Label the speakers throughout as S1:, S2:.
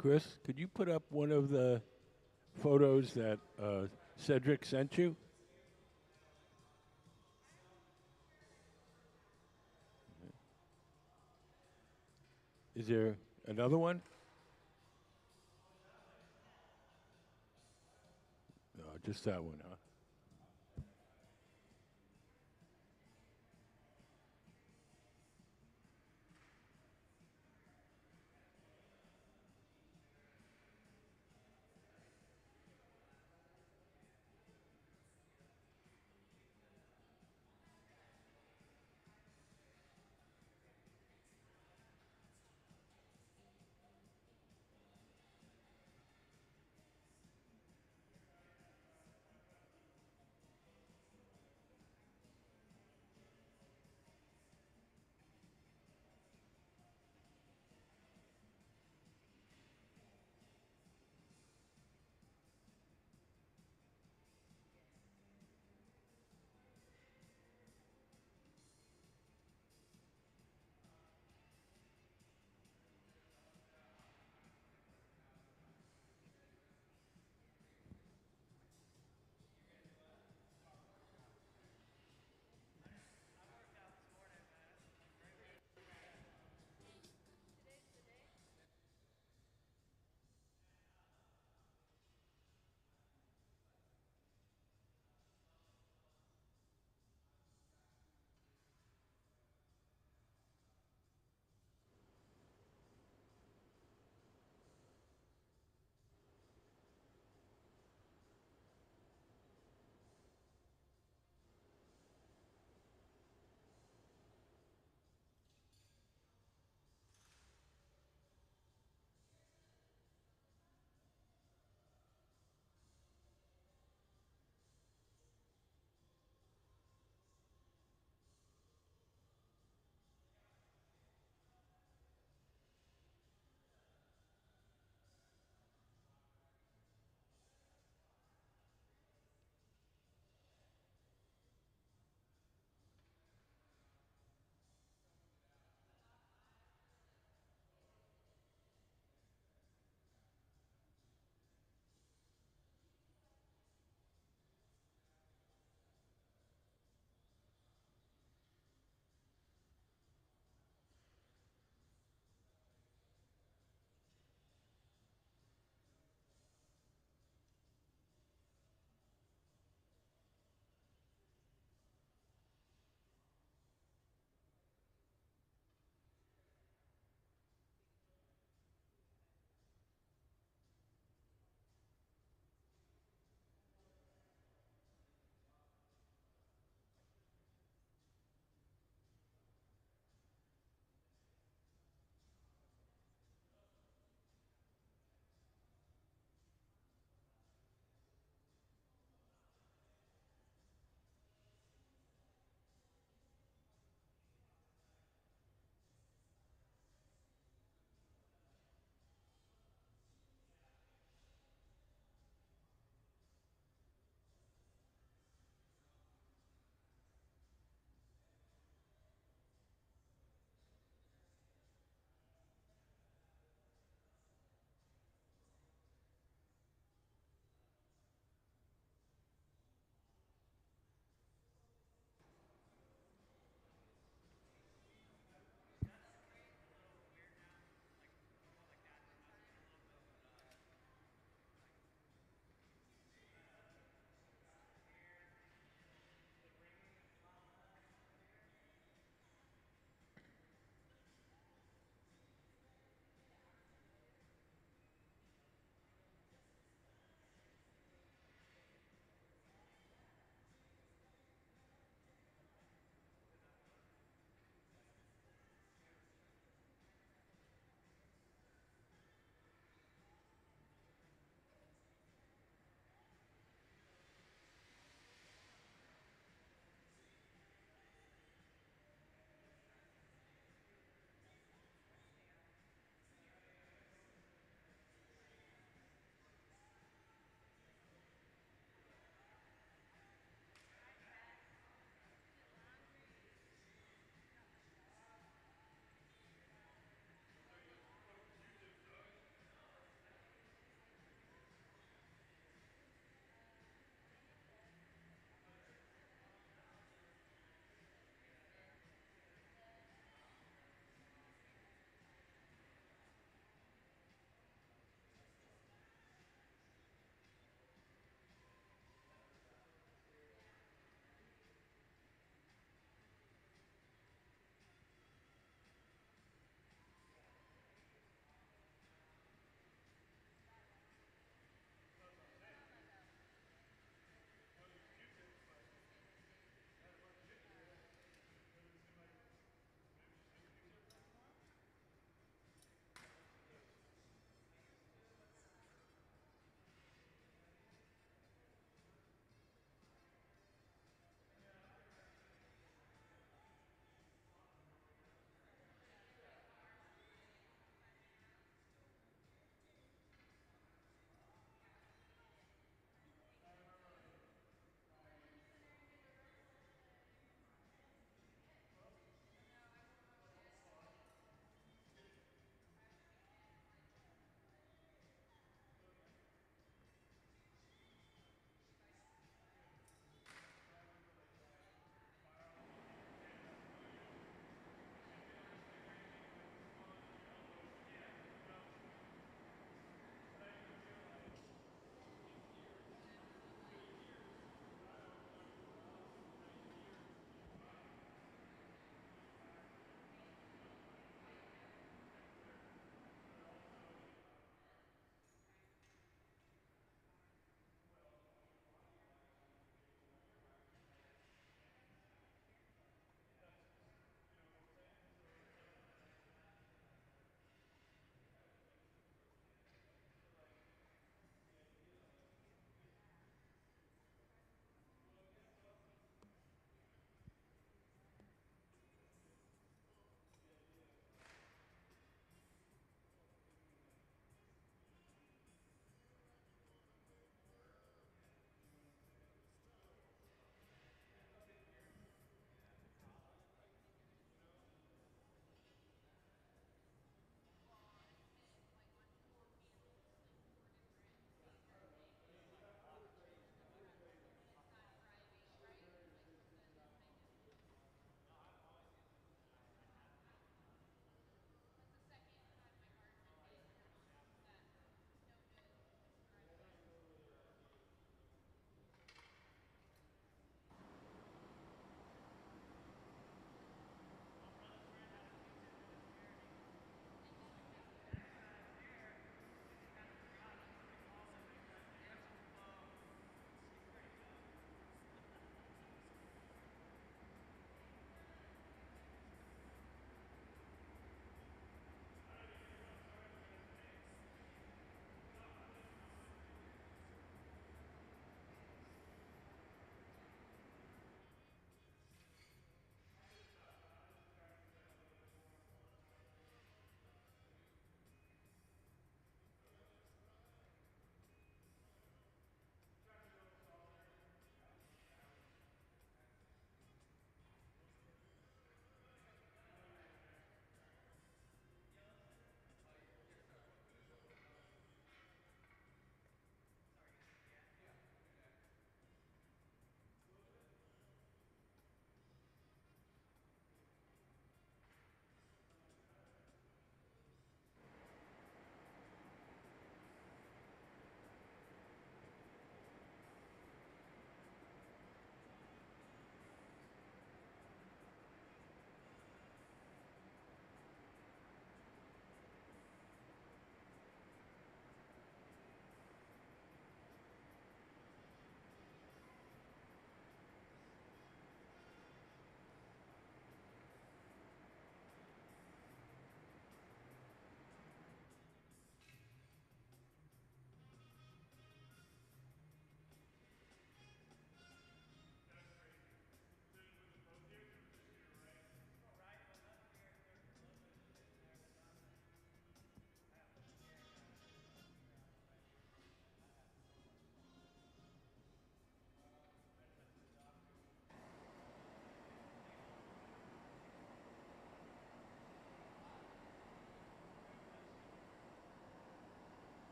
S1: Chris, could you put up one of the photos that Cedric sent you? Is there another one? No, just that one, huh?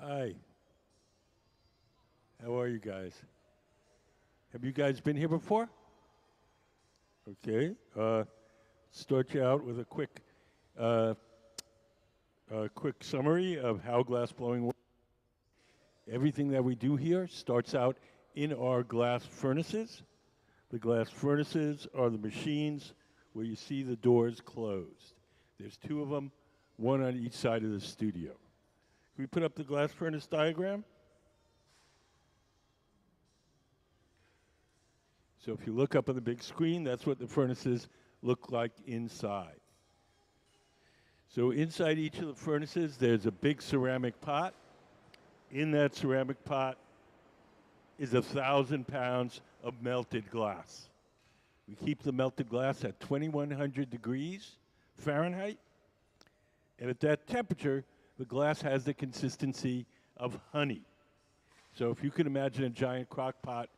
S1: Hi. How are you guys? Have you guys been here before? Okay. Start you out with uh, a quick summary of how glass blowing works. Everything that we do here starts out in our glass furnaces. The glass furnaces are the machines where you see the doors closed. There's two of them, one on each side of the studio. Can we put up the glass furnace diagram? So if you look up on the big screen, that's what the furnaces look like inside. So inside each of the furnaces, there's a big ceramic pot. In that ceramic pot is 1,000 pounds of melted glass. We keep the melted glass at 2,100 degrees Fahrenheit. And at that temperature, the glass has the consistency of honey. So if you can imagine a giant crock pot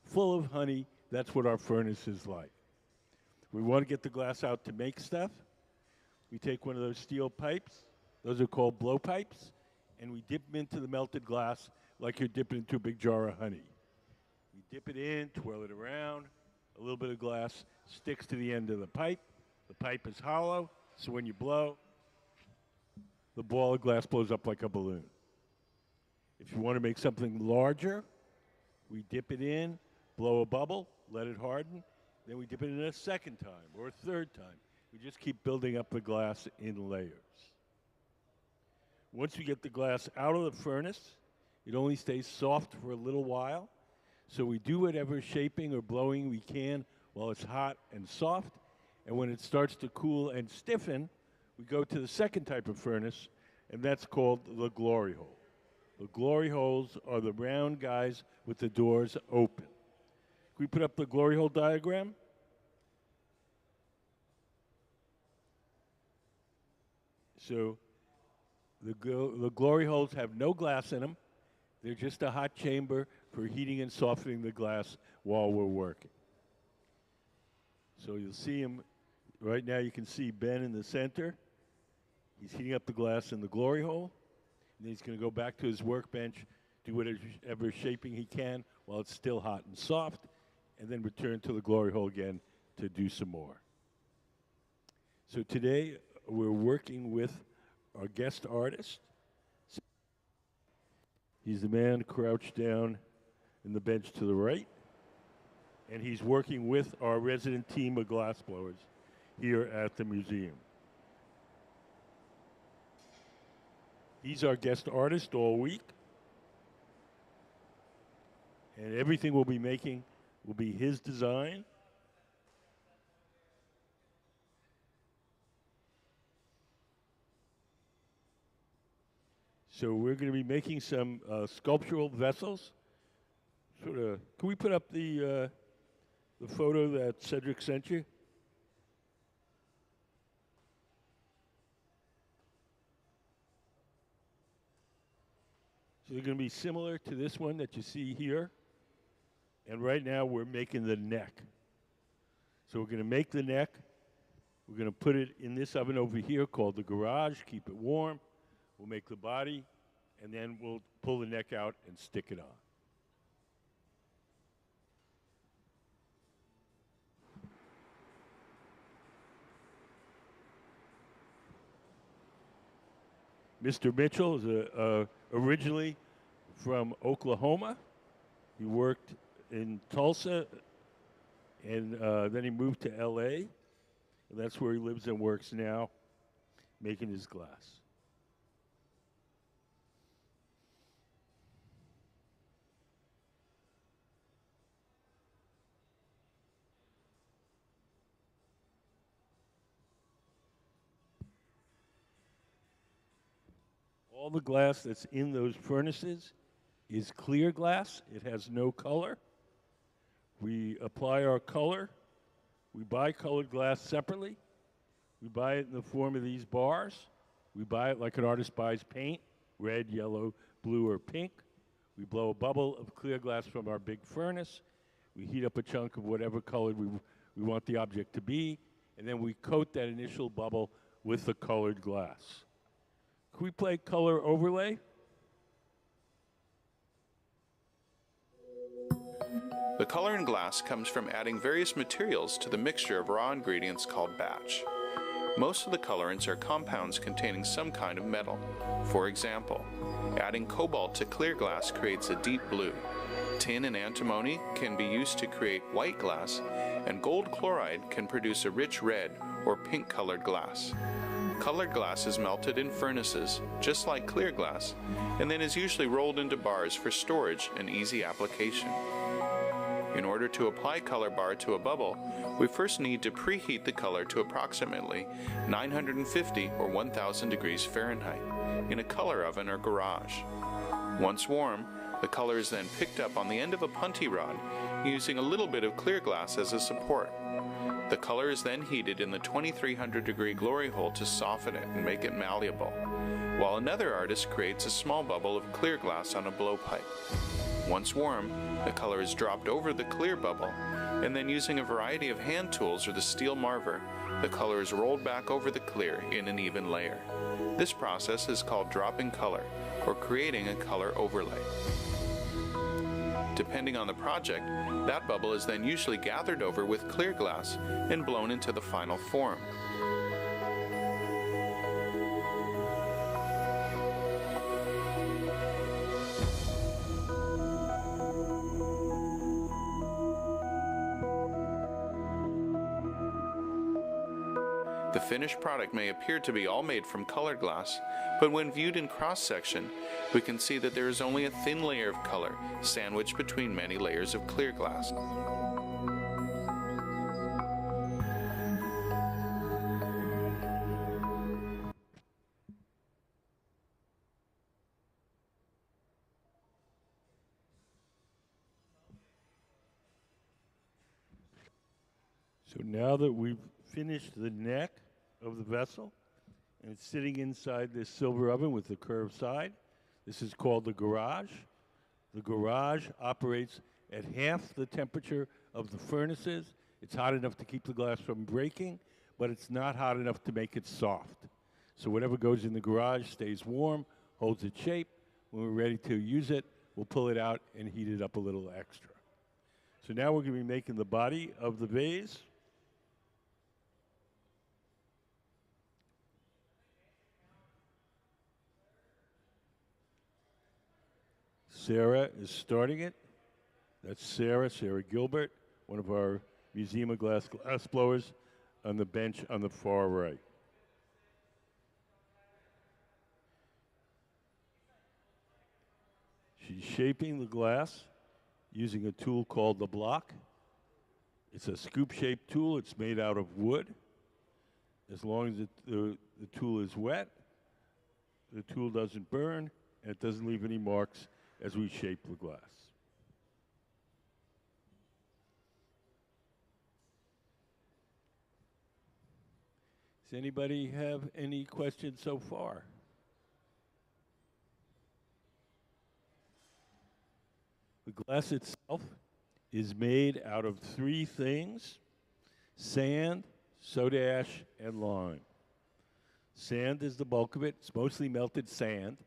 S1: full of honey, that's what our furnace is like. We want to get the glass out to make stuff. We take one of those steel pipes, those are called blowpipes, and we dip them into the melted glass like you're dipping into a big jar of honey. We dip it in, twirl it around, a little bit of glass sticks to the end of the pipe. The pipe is hollow, so when you blow, the ball of glass blows up like a balloon. If you want to make something larger, we dip it in, blow a bubble, let it harden, then we dip it in a second time or a third time. We just keep building up the glass in layers. Once we get the glass out of the furnace, it only stays soft for a little while. So we do whatever shaping or blowing we can while it's hot and soft. And when it starts to cool and stiffen, we go to the second type of furnace, and that's called the glory hole. The glory holes are the round guys with the doors open. Can we put up the glory hole diagram? So the glory holes have no glass in them. They're just a hot chamber for heating and softening the glass while we're working. So you'll see him, right now you can see Ben in the center. He's heating up the glass in the glory hole. And then he's going to go back to his workbench, do whatever shaping he can while it's still hot and soft, and then return to the glory hole again to do some more. So today we're working with our guest artist. He's the man crouched down in the bench to the right, and he's working with our resident team of glassblowers here at the museum. He's our guest artist all week, and everything we'll be making will be his design. So we're going to be making some sculptural vessels. Can we put up the photo that Cedric sent you? So they're going to be similar to this one that you see here. And right now we're making the neck. So we're going to make the neck. We're going to put it in this oven over here called the garage, keep it warm. We'll make the body, and then we'll pull the neck out and stick it on. Mr. Mitchell is originally from Oklahoma. He worked in Tulsa, and then he moved to L.A., and that's where he lives and works now, making his glass. All the glass that's in those furnaces is clear glass. It has no color. We apply our color. We buy colored glass separately. We buy it in the form of these bars. We buy it like an artist buys paint, red, yellow, blue, or pink. We blow a bubble of clear glass from our big furnace. We heat up a chunk of whatever color we want the object to be, and then we coat that initial bubble with the colored glass. Can we play color overlay?
S2: The color in glass comes from adding various materials to the mixture of raw ingredients called batch. Most of the colorants are compounds containing some kind of metal. For example, adding cobalt to clear glass creates a deep blue. Tin and antimony can be used to create white glass, and gold chloride can produce a rich red or pink-colored glass. Colored glass is melted in furnaces, just like clear glass, and then is usually rolled into bars for storage and easy application. In order to apply color bar to a bubble, we first need to preheat the color to approximately 950 or 1000 degrees Fahrenheit in a color oven or garage. Once warm, the color is then picked up on the end of a punty rod using a little bit of clear glass as a support. The color is then heated in the 2300 degree glory hole to soften it and make it malleable, while another artist creates a small bubble of clear glass on a blowpipe. Once warm, the color is dropped over the clear bubble, and then using a variety of hand tools or the steel marver, the color is rolled back over the clear in an even layer. This process is called dropping color, or creating a color overlay. Depending on the project, that bubble is then usually gathered over with clear glass and blown into the final form. The finished product may appear to be all made from colored glass, but when viewed in cross-section, we can see that there is only a thin layer of color sandwiched between many layers of clear glass.
S1: So now that we've finished the neck of the vessel, and it's sitting inside this silver oven with the curved side, this is called the garage. The garage operates at half the temperature of the furnaces. It's hot enough to keep the glass from breaking, but it's not hot enough to make it soft. So whatever goes in the garage stays warm, holds its shape. When we're ready to use it, we'll pull it out and heat it up a little extra. So now we're going to be making the body of the vase. Sarah is starting it. That's Sarah Gilbert, one of our Museum of Glass blowers on the bench on the far right. She's shaping the glass using a tool called the block. It's a scoop-shaped tool. It's made out of wood. As long as the tool is wet, the tool doesn't burn, and it doesn't leave any marks as we shape the glass. Does anybody have any questions so far? The glass itself is made out of three things: sand, soda ash, and lime. Sand is the bulk of it. It's mostly melted sand.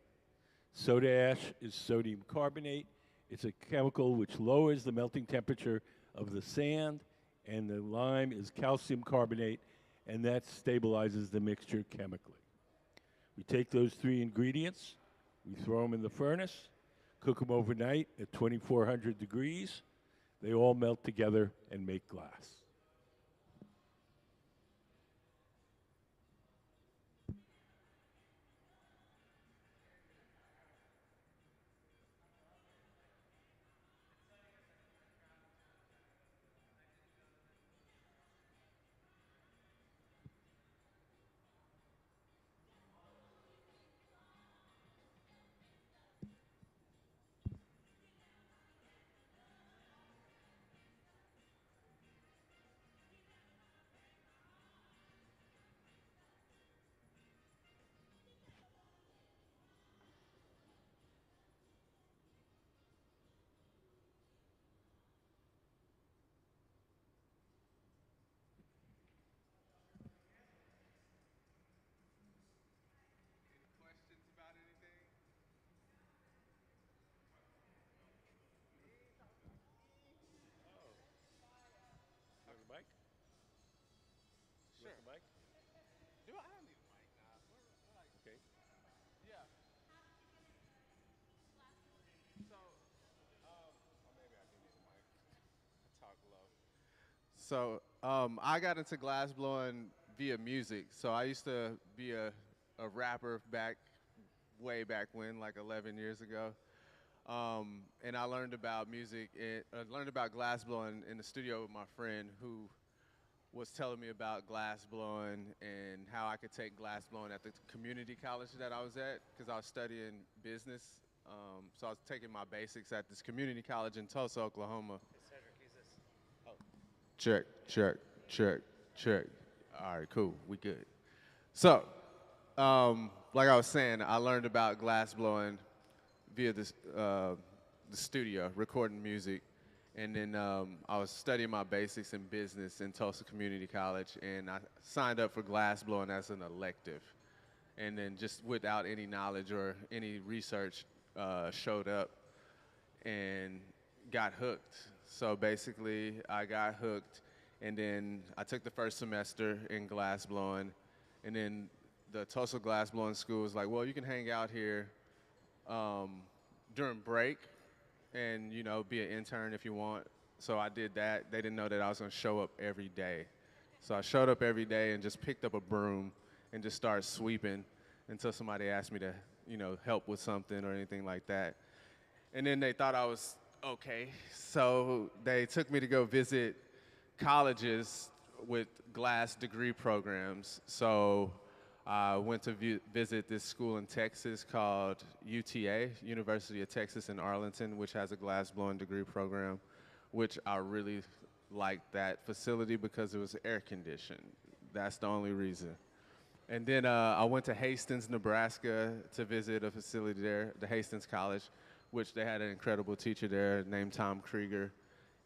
S1: Soda ash is sodium carbonate. It's a chemical which lowers the melting temperature of the sand, and the lime is calcium carbonate, and that stabilizes the mixture chemically. We take those three ingredients, we throw them in the furnace, cook them overnight at 2400 degrees. They all melt together and make glass.
S3: I got into glass blowing via music. So I used to be a rapper way back when, like 11 years ago. And I learned about music, I learned about glass blowing in the studio with my friend who was telling me about glass blowing and how I could take glass blowing at the community college that I was at because I was studying business. So I was taking my basics at this community college in Tulsa, Oklahoma. Hey, Cedric, use this. Oh. Check, check, check, check. All right, cool, we good. So, like I was saying, I learned about glass blowing via this, the studio, recording music. And then I was studying my basics in business in Tulsa Community College, and I signed up for glass blowing as an elective. And then just without any knowledge or any research, showed up and got hooked. So basically, I got hooked, and then I took the first semester in glass blowing, and then the Tulsa Glass Blowing School was like, well, you can hang out here during break and, you know, be an intern if you want. So I did that. They didn't know that I was gonna show up every day. So I showed up every day and just picked up a broom and just started sweeping until somebody asked me to, you know, help with something or anything like that. And then they thought I was okay. So they took me to go visit colleges with glass degree programs. So I went to visit this school in Texas called UTA, University of Texas in Arlington, which has a glass blowing degree program, which I really liked that facility because it was air conditioned. That's the only reason. And then I went to Hastings, Nebraska to visit a facility there, the Hastings College, which they had an incredible teacher there named Tom Krieger.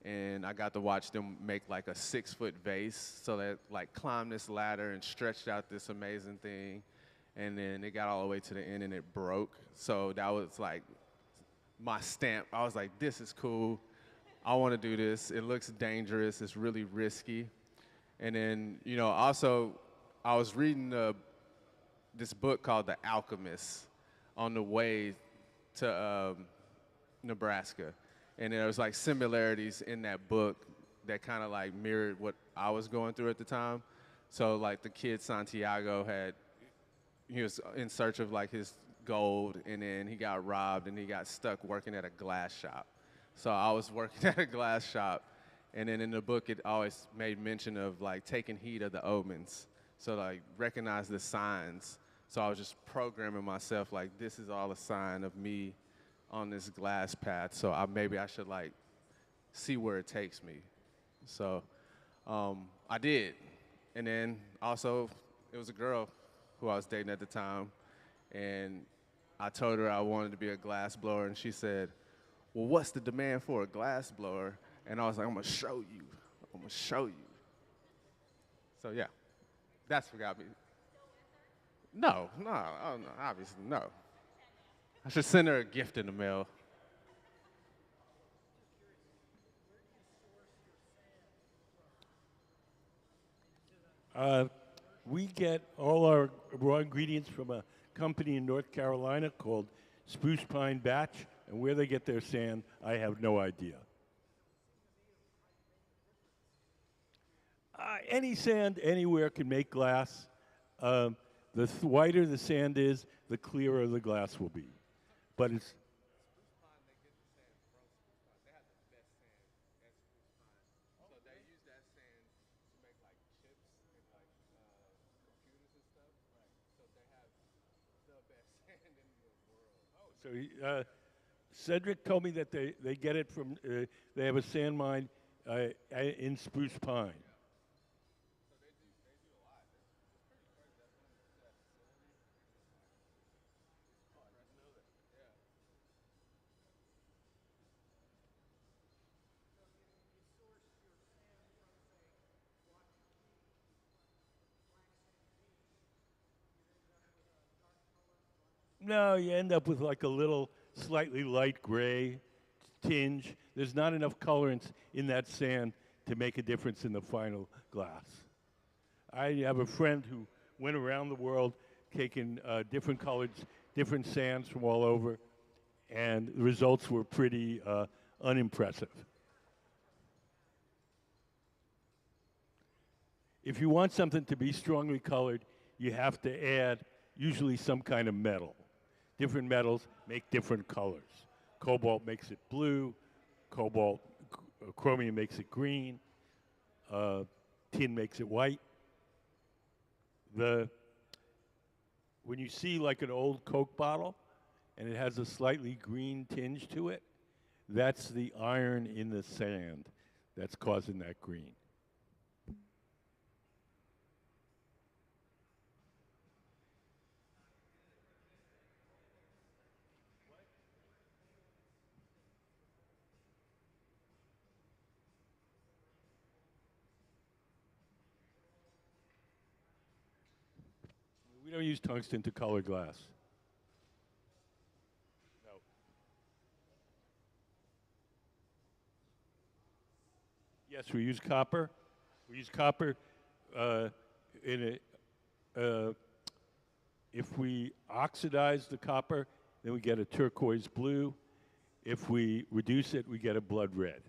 S3: And I got to watch them make like a 6-foot vase. So they like climbed this ladder and stretched out this amazing thing. And then it got all the way to the end and it broke. So that was like my stamp. I was like, this is cool. I want to do this. It looks dangerous. It's really risky. And then, you know, also I was reading this book called The Alchemist on the way to Nebraska. And there was like similarities in that book that kind of like mirrored what I was going through at the time. So like the kid Santiago he was in search of like his gold, and then he got robbed and he got stuck working at a glass shop. So I was working at a glass shop, and then in the book it always made mention of like taking heed of the omens. So like recognize the signs. So I was just programming myself like this is all a sign of me on this glass path, so maybe I should like see where it takes me. So I did, and then also it was a girl who I was dating at the time, and I told her I wanted to be a glass blower, and she said, well, what's the demand for a glass blower? And I was like, I'm gonna show you. I'm gonna show you. So yeah, that's what got me. No, obviously no. I should send her a gift in the mail.
S1: We get all our raw ingredients from a company in North Carolina called Spruce Pine Batch, and where they get their sand, I have no idea. Any sand anywhere can make glass. The whiter the sand is, the clearer the glass will be. But it's so Cedric told me that they get it from, they have a sand mine in Spruce Pine. No, you end up with like a little slightly light gray tinge. There's not enough colorants in that sand to make a difference in the final glass. I have a friend who went around the world taking different colors, different sands from all over, and the results were pretty unimpressive. if you want something to be strongly colored, you have to add usually some kind of metal. Different metals make different colors. Cobalt makes it blue, chromium makes it green, tin makes it white. When you see like an old Coke bottle and it has a slightly green tinge to it, that's the iron in the sand that's causing that green. We don't use tungsten to color glass. No. Yes, we use copper. We use copper in a, if we oxidize the copper, then we get a turquoise blue. If we reduce it, we get a blood red.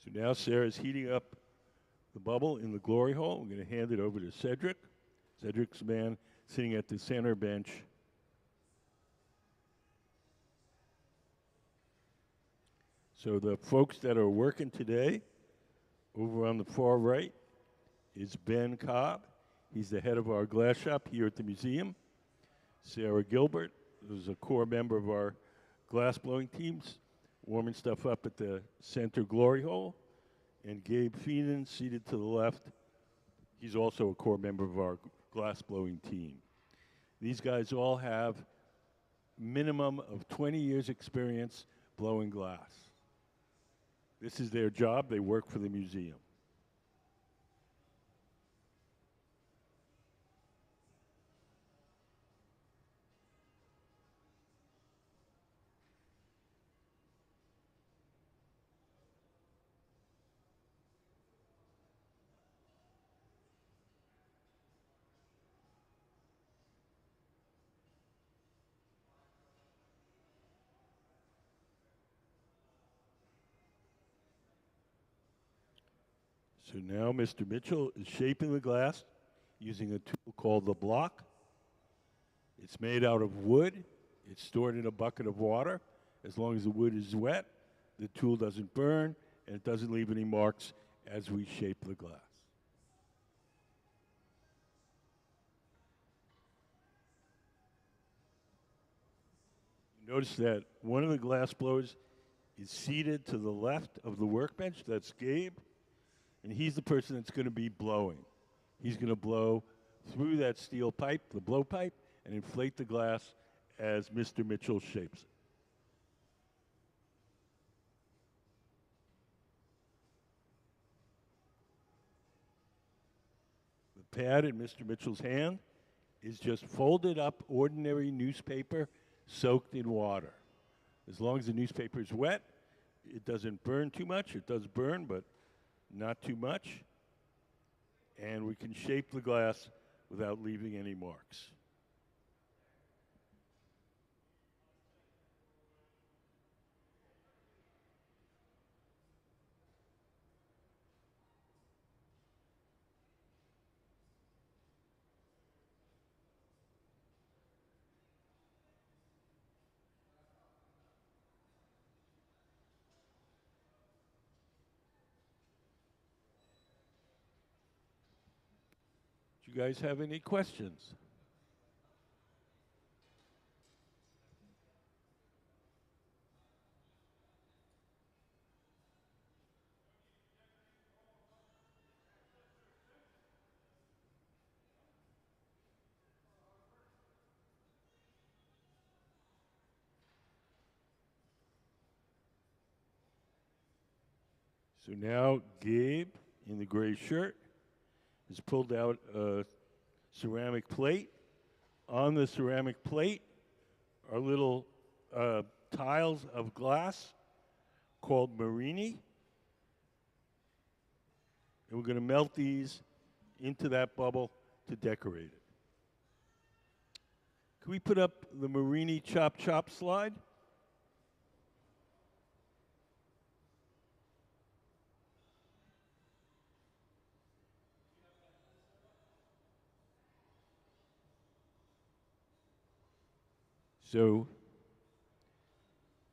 S1: So now Sarah's heating up the bubble in the glory hole. We're going to hand it over to Cedric. Cedric's the man sitting at the center bench. So the folks that are working today, over on the far right, is Ben Cobb. He's the head of our glass shop here at the museum. Sarah Gilbert is a core member of our glass blowing teams, warming stuff up at the center glory hole. And Gabe Feenan, seated to the left, he's also a core member of our glass blowing team. These guys all have minimum of 20 years experience blowing glass. This is their job. They work for the museum. So now Mr. Mitchell is shaping the glass using a tool called the block. It's made out of wood. It's stored in a bucket of water. As long as the wood is wet, the tool doesn't burn, and it doesn't leave any marks as we shape the glass. Notice that one of the glass blowers is seated to the left of the workbench. That's Gabe. And he's the person that's going to be blowing. He's going to blow through that steel pipe, the blow pipe, and inflate the glass as Mr. Mitchell shapes it. The pad in Mr. Mitchell's hand is just folded up ordinary newspaper soaked in water. As long as the newspaper is wet, it doesn't burn too much. It does burn, but not too much, and we can shape the glass without leaving any marks. Do you guys have any questions? So now Gabe, in the gray shirt, is pulled out a ceramic plate. On the ceramic plate are little tiles of glass called marini. And we're going to melt these into that bubble to decorate it. Can we put up the marini chop chop slide? So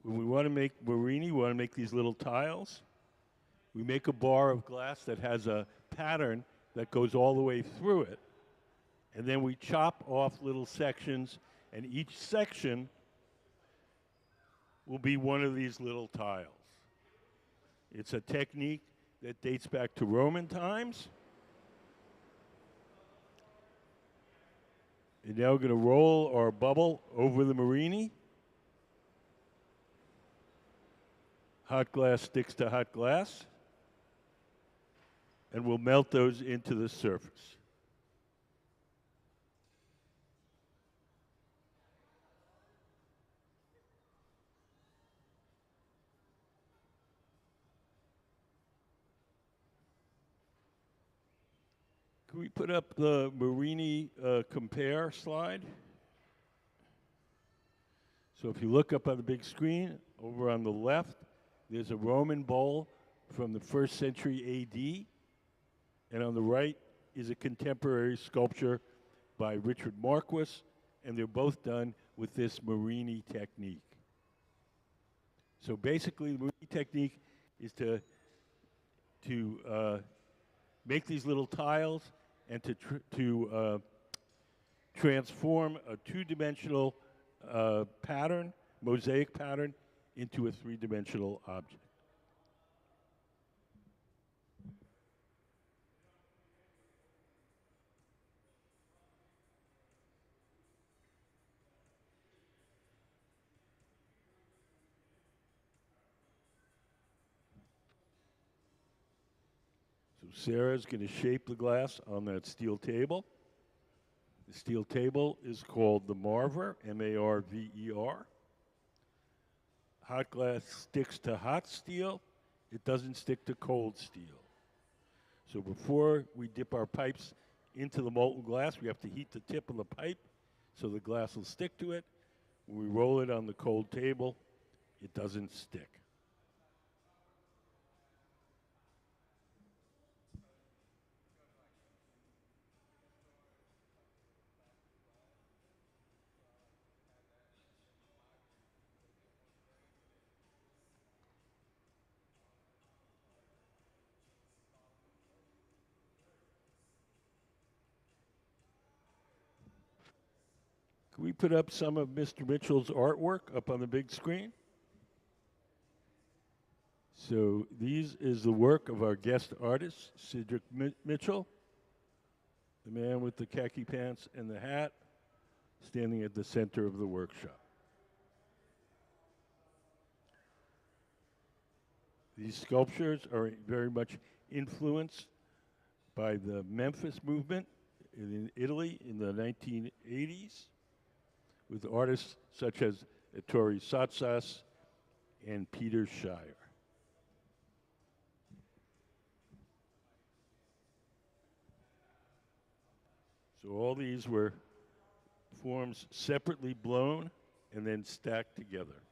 S1: when we want to make marini, we want to make these little tiles. We make a bar of glass that has a pattern that goes all the way through it. And then we chop off little sections, and each section will be one of these little tiles. It's a technique that dates back to Roman times. And now we're going to roll our bubble over the marini. Hot glass sticks to hot glass. And we'll melt those into the surface. Can we put up the marini compare slide? So if you look up on the big screen, over on the left, there's a Roman bowl from the 1st century AD. And on the right is a contemporary sculpture by Richard Marquis, and they're both done with this marini technique. So basically, the marini technique is to make these little tiles and to transform a two-dimensional pattern, mosaic pattern, into a three-dimensional object. So Sarah's going to shape the glass on that steel table. The steel table is called the Marver, M-A-R-V-E-R. Hot glass sticks to hot steel. It doesn't stick to cold steel. So before we dip our pipes into the molten glass, we have to heat the tip of the pipe so the glass will stick to it. When we roll it on the cold table, it doesn't stick. Can we put up some of Mr. Mitchell's artwork up on the big screen? So these is the work of our guest artist, Cedric Mitchell, the man with the khaki pants and the hat, standing at the center of the workshop. These sculptures are very much influenced by the Memphis movement in Italy in the 1980s, with artists such as Ettore Satsas and Peter Shire. So all these were forms separately blown and then stacked together.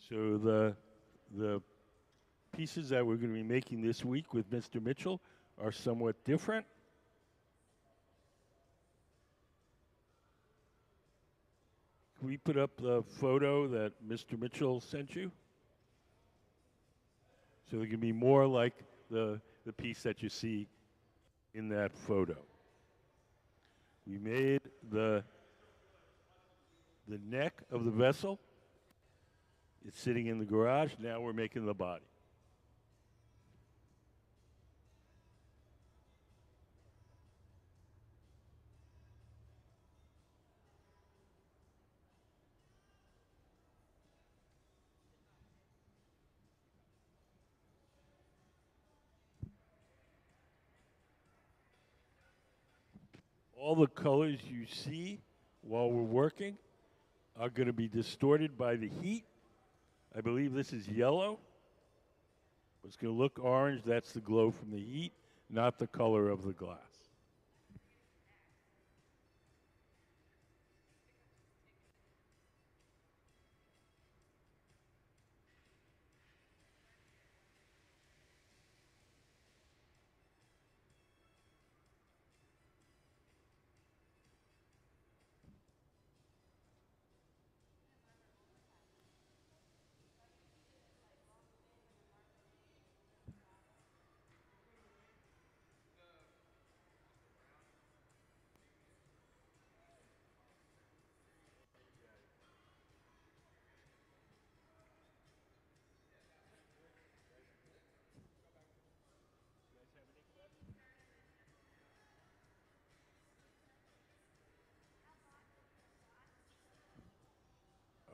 S1: So the pieces that we're going to be making this week with Mr. Mitchell are somewhat different. Can we put up the photo that Mr. Mitchell sent you? So they can be more like the piece that you see in that photo. We made the neck of the vessel It's sitting in the garage. Now we're making the body. All the colors you see while we're working are going to be distorted by the heat. I believe this is yellow. It's going to look orange. That's the glow from the heat, not the color of the glass.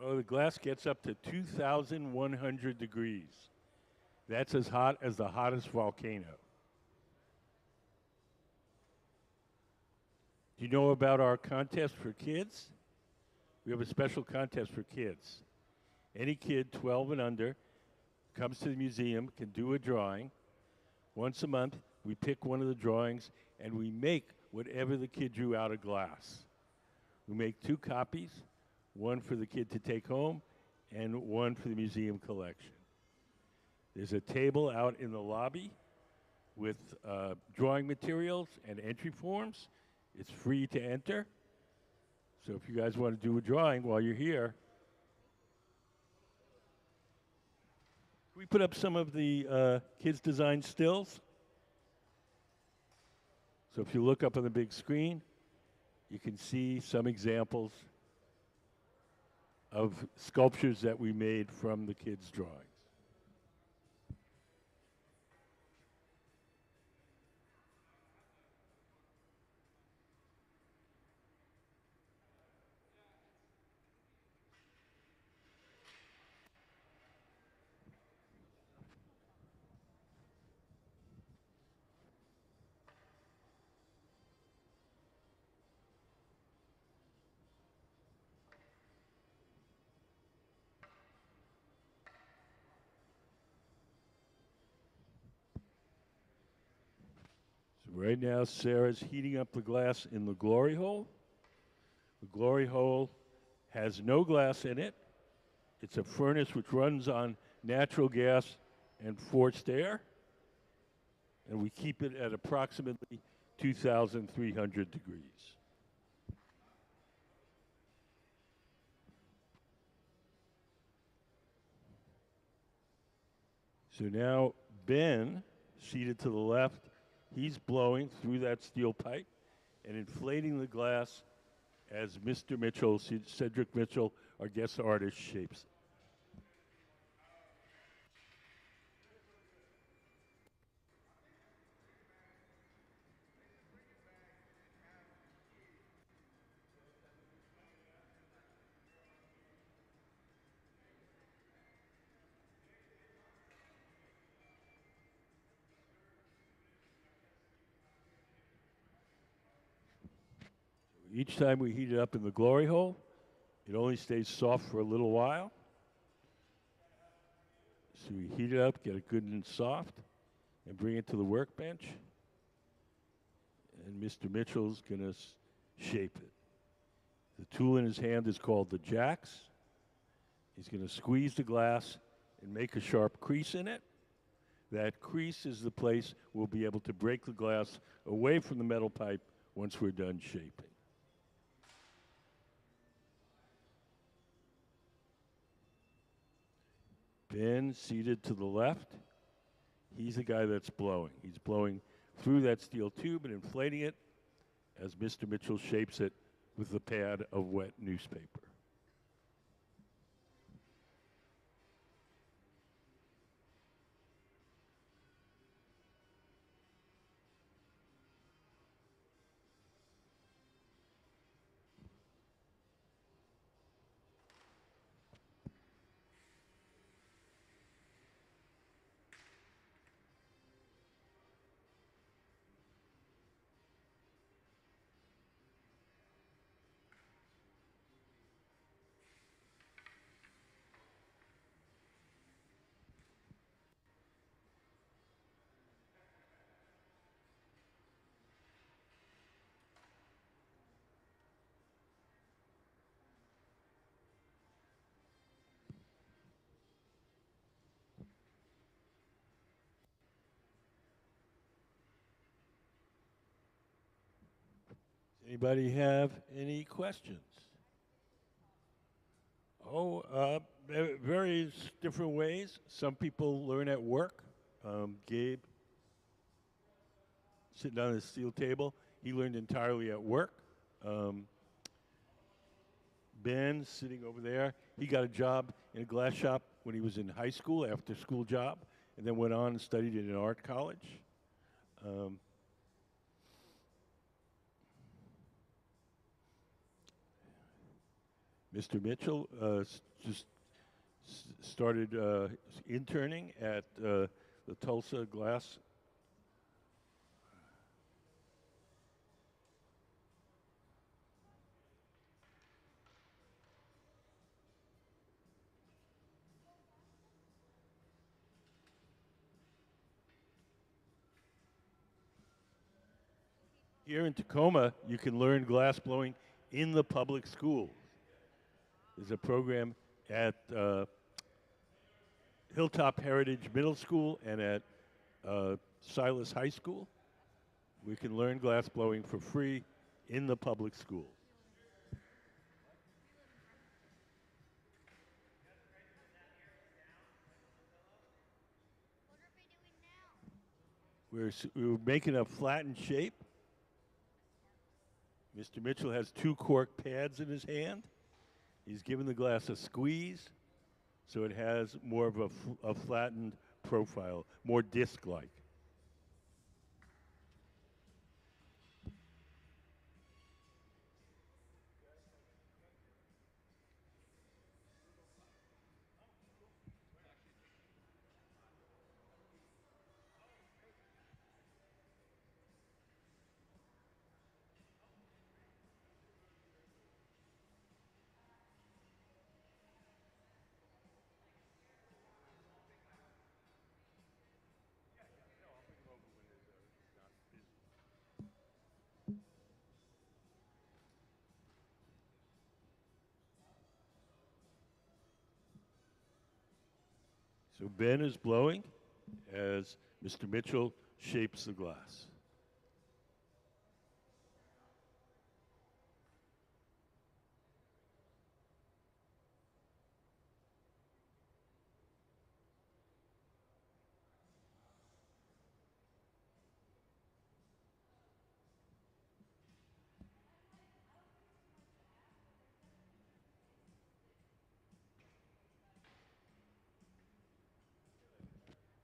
S1: Oh, the glass gets up to 2,100 degrees. That's as hot as the hottest volcano. Do you know about our contest for kids? We have a special contest for kids. Any kid 12 and under comes to the museum, can do a drawing. Once a month, we pick one of the drawings and we make whatever the kid drew out of glass. We make 2 copies, one for the kid to take home and one for the museum collection. There's a table out in the lobby with drawing materials and entry forms. It's free to enter. So if you guys want to do a drawing while you're here, can we put up some of the kids' design stills? So if you look up on the big screen, you can see some examples of sculptures that we made from the kids' drawings. Right now, Sarah's heating up the glass in the glory hole. The glory hole has no glass in it. It's a furnace which runs on natural gas and forced air. And we keep it at approximately 2,300 degrees. So now Ben, seated to the left, he's blowing through that steel pipe and inflating the glass as Mr. Mitchell, Cedric Mitchell, our guest artist, shapes it. Each time we heat it up in the glory hole, it only stays soft for a little while. So we heat it up, get it good and soft, and bring it to the workbench. And Mr. Mitchell's going to shape it. The tool in his hand is called the jacks. He's going to squeeze the glass and make a sharp crease in it. That crease is the place we'll be able to break the glass away from the metal pipe once we're done shaping. Ben, seated to the left, he's the guy that's blowing. He's blowing through that steel tube and inflating it as Mr. Mitchell shapes it with a pad of wet newspaper. Anybody have any questions? Oh, various different ways. Some people learn at work. Gabe, sitting down at a steel table, he learned entirely at work. Um, Ben, sitting over there, he got a job in a glass shop when he was in high school, after school job, and then went on and studied at an art college. Um, Mr. Mitchell just started interning at the Tulsa Glass. Here in Tacoma, you can learn glass blowing in the public schools. There's a program at Hilltop Heritage Middle School and at Silas High School. We can learn glass blowing for free in the public schools. We're making a flattened shape. Mr. Mitchell has 2 cork pads in his hand. He's given the glass a squeeze, so it has more of a flattened profile, more disc-like. So Ben is blowing as Mr. Mitchell shapes the glass.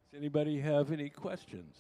S1: Does anybody have any questions?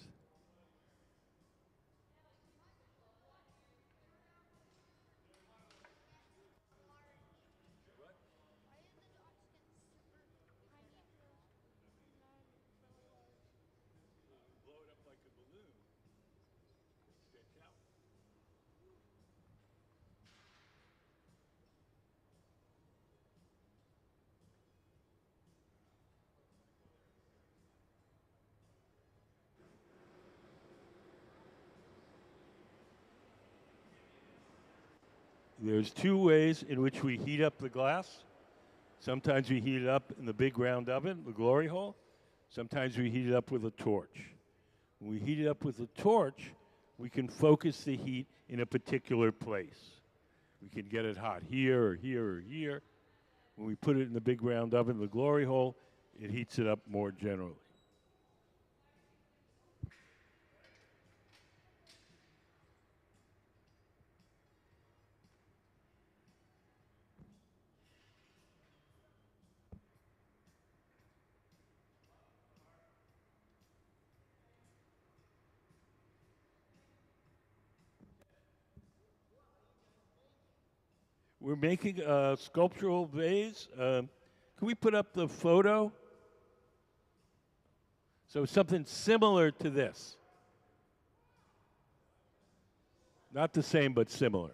S1: There's 2 ways in which we heat up the glass. Sometimes we heat it up in the big round oven, the glory hole. Sometimes we heat it up with a torch. When we heat it up with a torch, we can focus the heat in a particular place. We can get it hot here or here or here. When we put it in the big round oven, the glory hole, it heats it up more generally. We're making a sculptural vase. Can we put up the photo? So something similar to this. Not the same, but similar.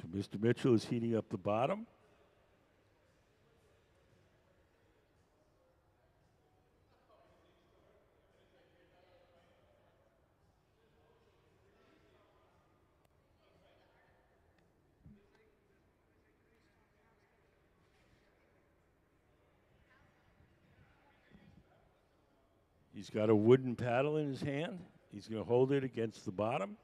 S1: So Mr. Mitchell is heating up the bottom. He's got a wooden paddle in his hand. He's going to hold it against the bottom.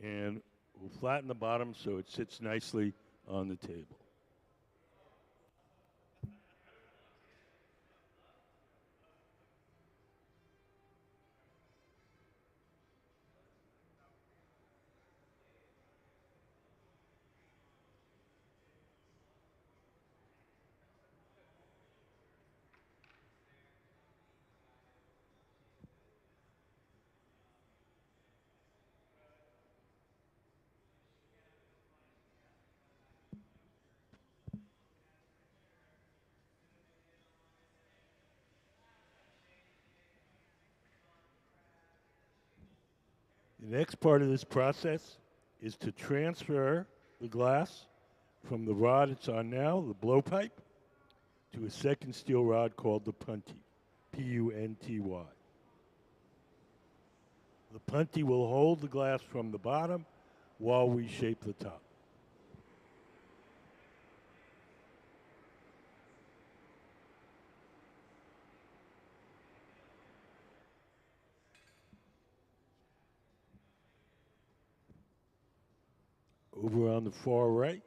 S1: And we'll flatten the bottom so it sits nicely on the table. The next part of this process is to transfer the glass from the rod it's on now, the blowpipe, to a second steel rod called the punty, P-U-N-T-Y. The punty will hold the glass from the bottom while we shape the top. Over on the far right,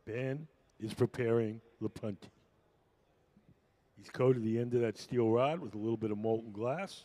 S1: Ben is preparing the punty. He's coated the end of that steel rod with a little bit of molten glass.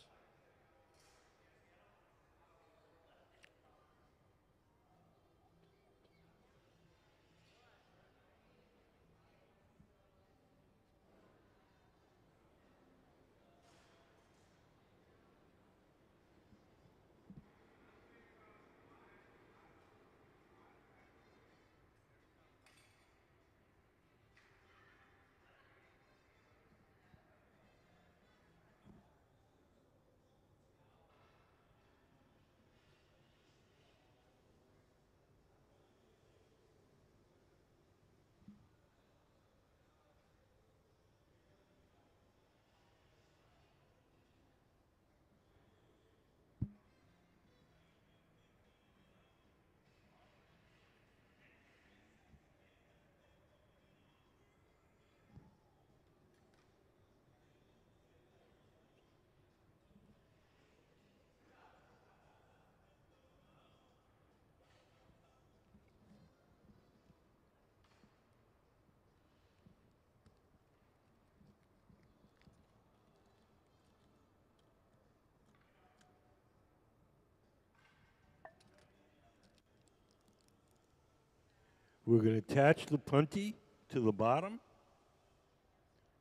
S1: We're going to attach the punty to the bottom.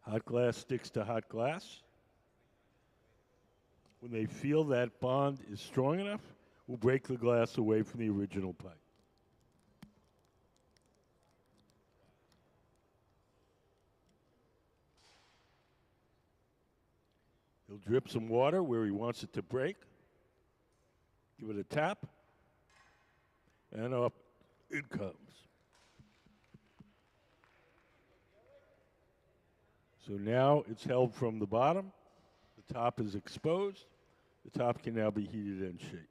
S1: Hot glass sticks to hot glass. When they feel that bond is strong enough, we'll break the glass away from the original pipe. He'll drip some water where he wants it to break. Give it a tap. And up it comes. So now it's held from the bottom. The top is exposed. The top can now be heated and shaped.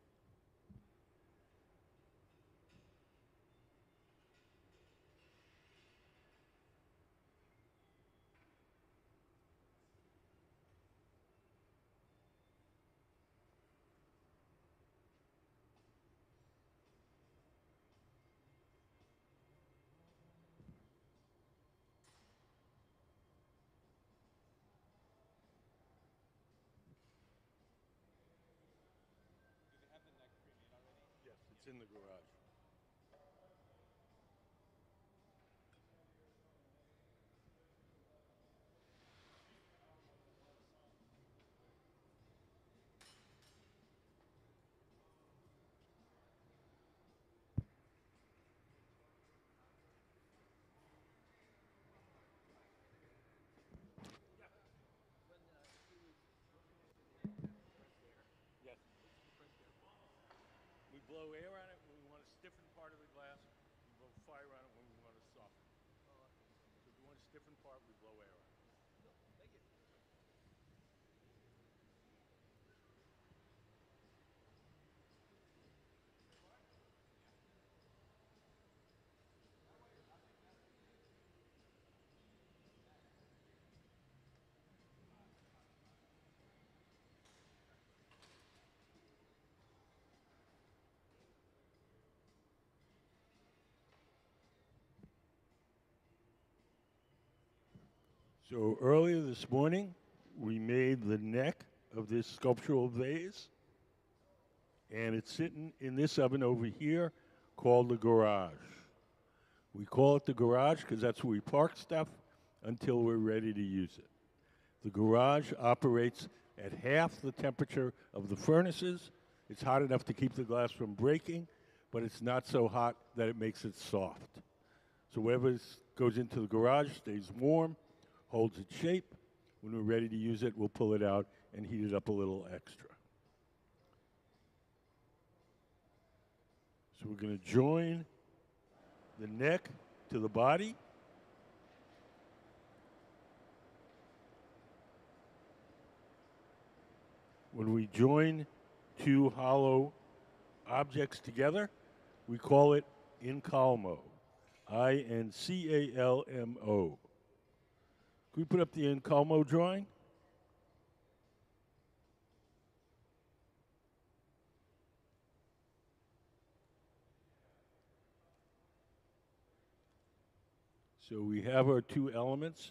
S1: Yes, it's in the garage. Yes. We blow air on it when we want to stiffen part of the glass, we blow fire on it when we want to soften it. So if you want a stiffen part, we blow air on it. So earlier this morning, we made the neck of this sculptural vase, and it's sitting in this oven over here called the garage. We call it the garage because that's where we park stuff until we're ready to use it. The garage operates at half the temperature of the furnaces. It's hot enough to keep the glass from breaking, but it's not so hot that it makes it soft. So whatever goes into the garage stays warm, holds its shape. When we're ready to use it, we'll pull it out and heat it up a little extra. So we're going to join the neck to the body. When we join two hollow objects together, we call it incalmo. I-N-C-A-L-M-O. Can we put up the incalmo drawing? So we have our two elements.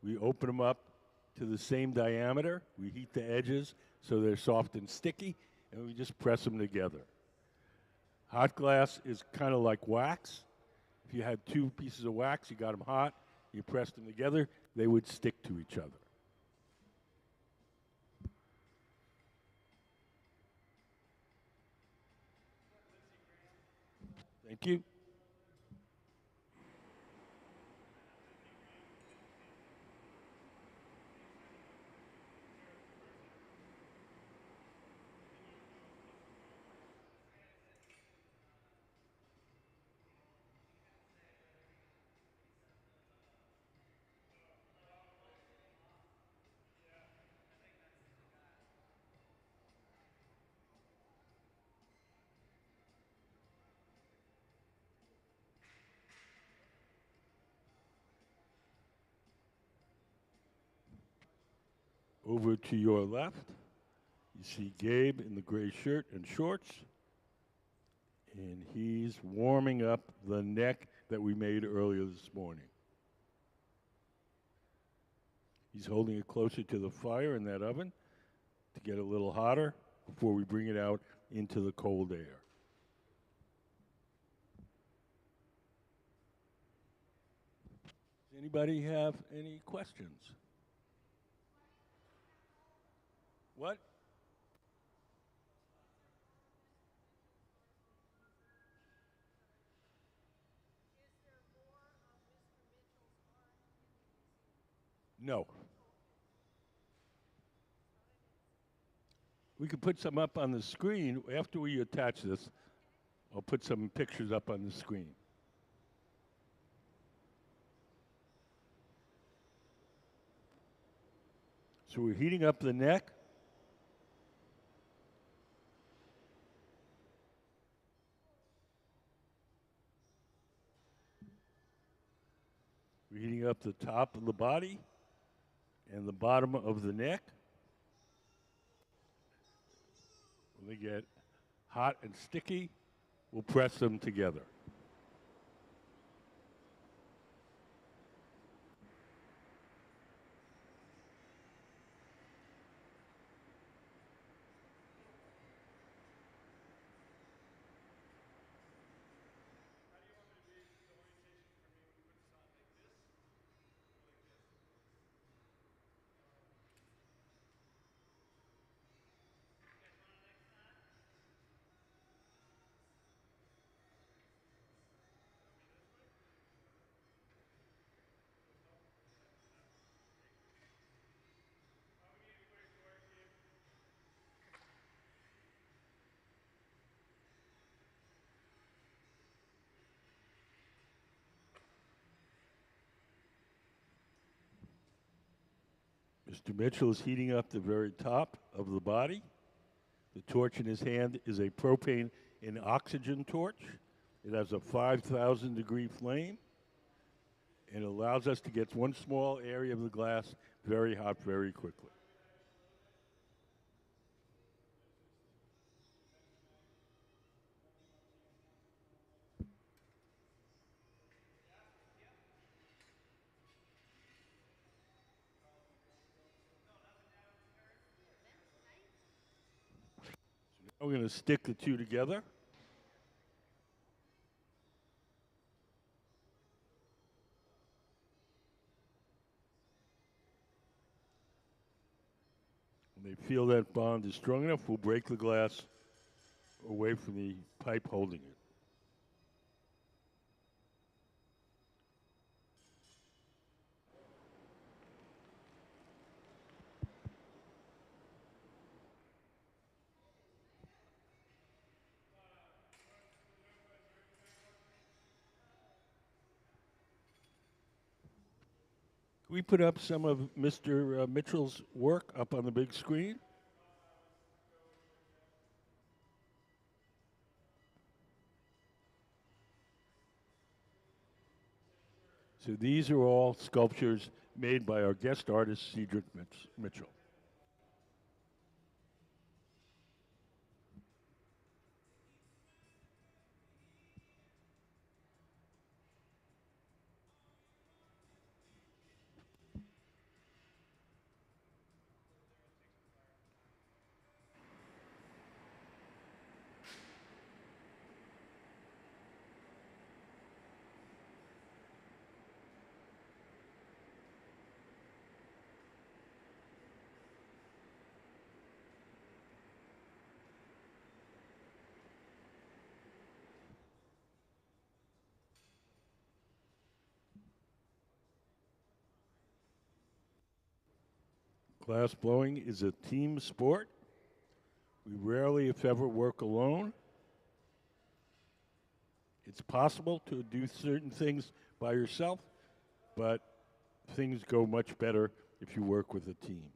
S1: We open them up to the same diameter. We heat the edges so they're soft and sticky, and we just press them together. Hot glass is kind of like wax. If you had two pieces of wax, you got them hot, you pressed them together, they would stick to each other. Thank you. Over to your left, you see Gabe in the gray shirt and shorts, and he's warming up the neck that we made earlier this morning. He's holding it closer to the fire in that oven to get a little hotter before we bring it out into the cold air. Does anybody have any questions? What? No. We could put some up on the screen. After we attach this, I'll put some pictures up on the screen. So we're heating up the neck. We're heating up the top of the body and the bottom of the neck. When they get hot and sticky, we'll press them together. Mr. Mitchell is heating up the very top of the body. The torch in his hand is a propane and oxygen torch. It has a 5,000 degree flame and allows us to get one small area of the glass very hot very quickly. So now we're going to stick the two together. When they feel that bond is strong enough, we'll break the glass away from the pipe holding it. Can we put up some of Mr. Mitchell's work up on the big screen? So these are all sculptures made by our guest artist, Cedric Mitchell. Glass blowing is a team sport. We rarely, if ever, work alone. It's possible to do certain things by yourself, but things go much better if you work with a team.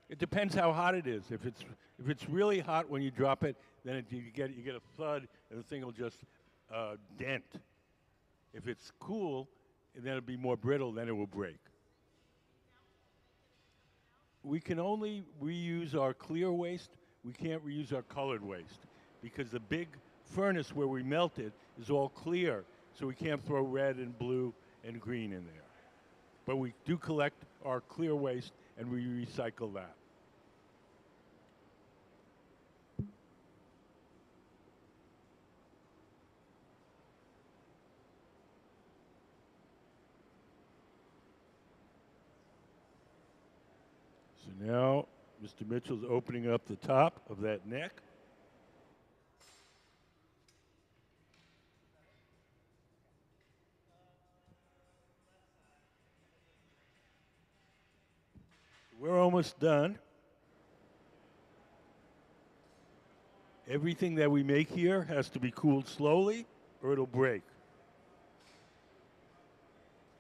S1: It depends how hot it is. If it's really hot when you drop it, then you get a thud, and the thing will just dent. If it's cool, and then it'll be more brittle, then it will break. We can only reuse our clear waste. We can't reuse our colored waste because the big furnace where we melt it is all clear, so we can't throw red and blue and green in there. But we do collect our clear waste and we recycle that. So now Mr. Mitchell's opening up the top of that neck. We're almost done. Everything that we make here has to be cooled slowly or it'll break.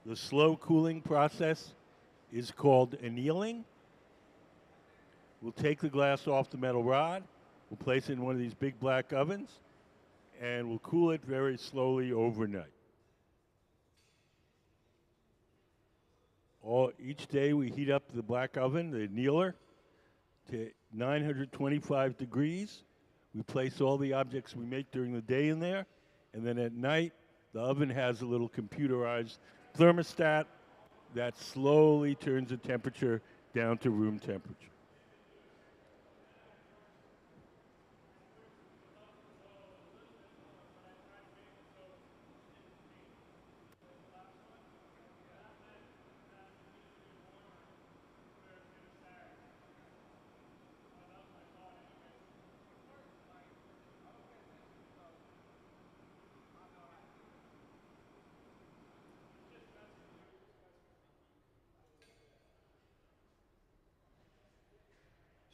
S1: The slow cooling process is called annealing. We'll take the glass off the metal rod, we'll place it in one of these big black ovens, and we'll cool it very slowly overnight. Each day we heat up the black oven, the annealer, to 925 degrees. We place all the objects we make during the day in there, and then at night, the oven has a little computerized thermostat that slowly turns the temperature down to room temperature.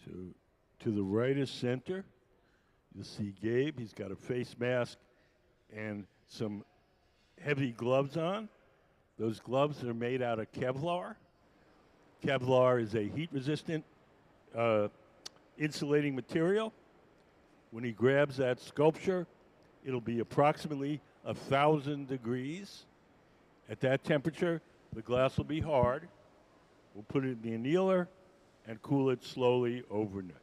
S1: So to the right of center, you'll see Gabe. He's got a face mask and some heavy gloves on. Those gloves are made out of Kevlar. Kevlar is a heat-resistant insulating material. When he grabs that sculpture, it'll be approximately 1,000 degrees. At that temperature, the glass will be hard. We'll put it in the annealer and cool it slowly overnight.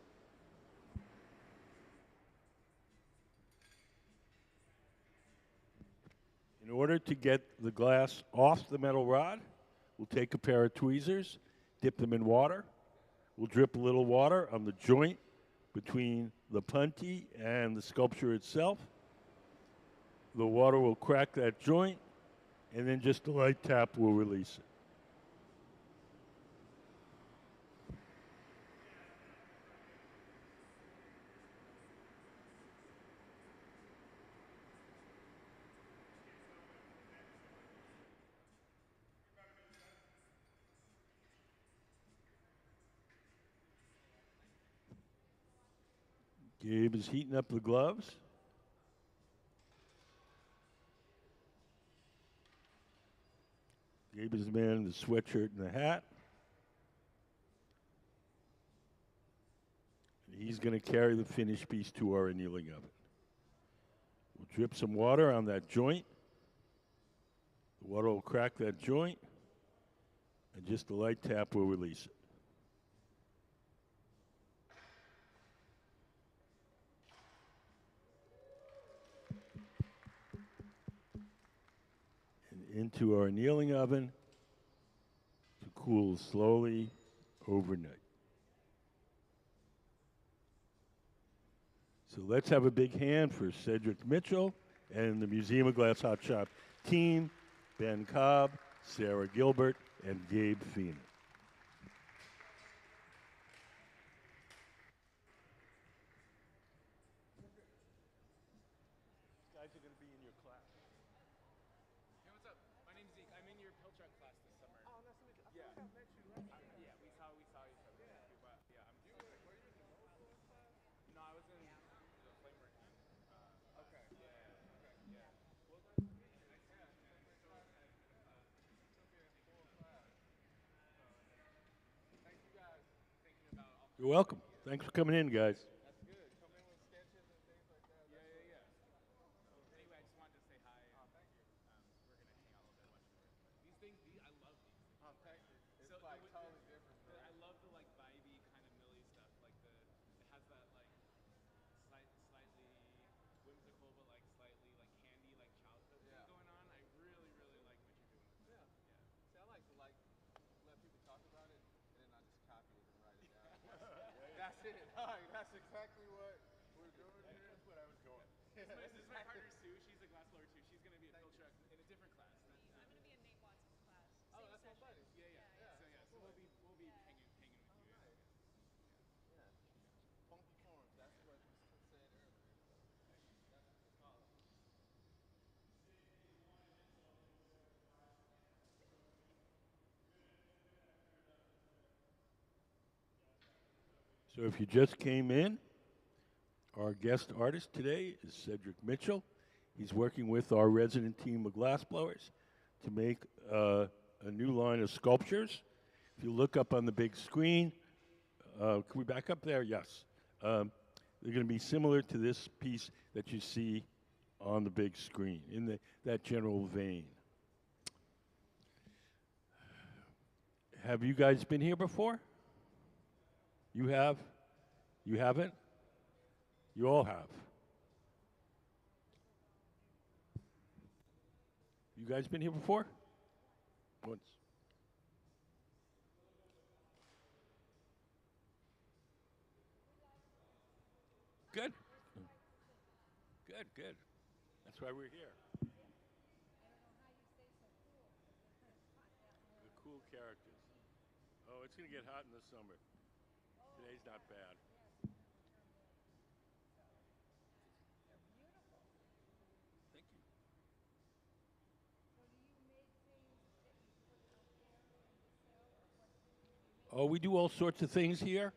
S1: In order to get the glass off the metal rod, we'll take a pair of tweezers, dip them in water. We'll drip a little water on the joint between the punty and the sculpture itself. The water will crack that joint, and then just a light tap will release it. Gabe is heating up the gloves. Gabe is the man in the sweatshirt and the hat. And he's going to carry the finished piece to our annealing oven. We'll drip some water on that joint. The water will crack that joint, and just a light tap will release it. Into our annealing oven to cool slowly overnight. So let's have a big hand for Cedric Mitchell and the Museum of Glass Hot Shop team, Ben Cobb, Sarah Gilbert, and Gabe Feeney. Guys are going to be in your class.
S4: Hey, what's up? My name's Zeke. I'm in your pill truck class this summer. Oh, nice to meet you. I think I met you last year. Yeah, we saw each other. Yeah. But yeah, were you in the mobile class? No, I was in the flame working. Okay. Yeah. Okay. Yeah. Well, nice to meet you. Yeah. And so took it in full class. Thank you guys for thinking about all.
S1: You're welcome. Thanks for coming in, guys.
S4: That's good. Come in with sketches and things like that. Yeah. Anyway, I just wanted to say hi. Oh, thank you. We're gonna hang out a little bit, watch your work. I love these. Oh, thank you. It's so like totally different. I love the like vibey kind of millie stuff. Like it has that like slightly whimsical, but like slightly like candy, like childhood thing going on. I really like what you're doing. Yeah. See, I like to let people talk about it, and then I just copy it and write it down. That's it. That's exactly what we're doing here. That's what I was going. This is my partner Sue. She's a glass blower too. She's gonna be a pill truck in a different class.
S5: I'm going to be in Nate Watson's class.
S4: Oh, that's my buddy. Yeah. So we'll be hanging with you.
S5: Nice.
S4: Yeah. Funky forms. That's what was said earlier.
S1: So if you just came in, our guest artist today is Cedric Mitchell. He's working with our resident team of glassblowers to make a new line of sculptures. If you look up on the big screen, can we back up there? Yes. They're going to be similar to this piece that you see on the big screen, in that general vein. Have you guys been here before? You have? You haven't? You all have. You guys been here before? Once. Good. Good. That's why we're here. The cool characters. Oh, it's going to get hot in the summer. Today's not bad. Thank you. Oh, we do all sorts of things here.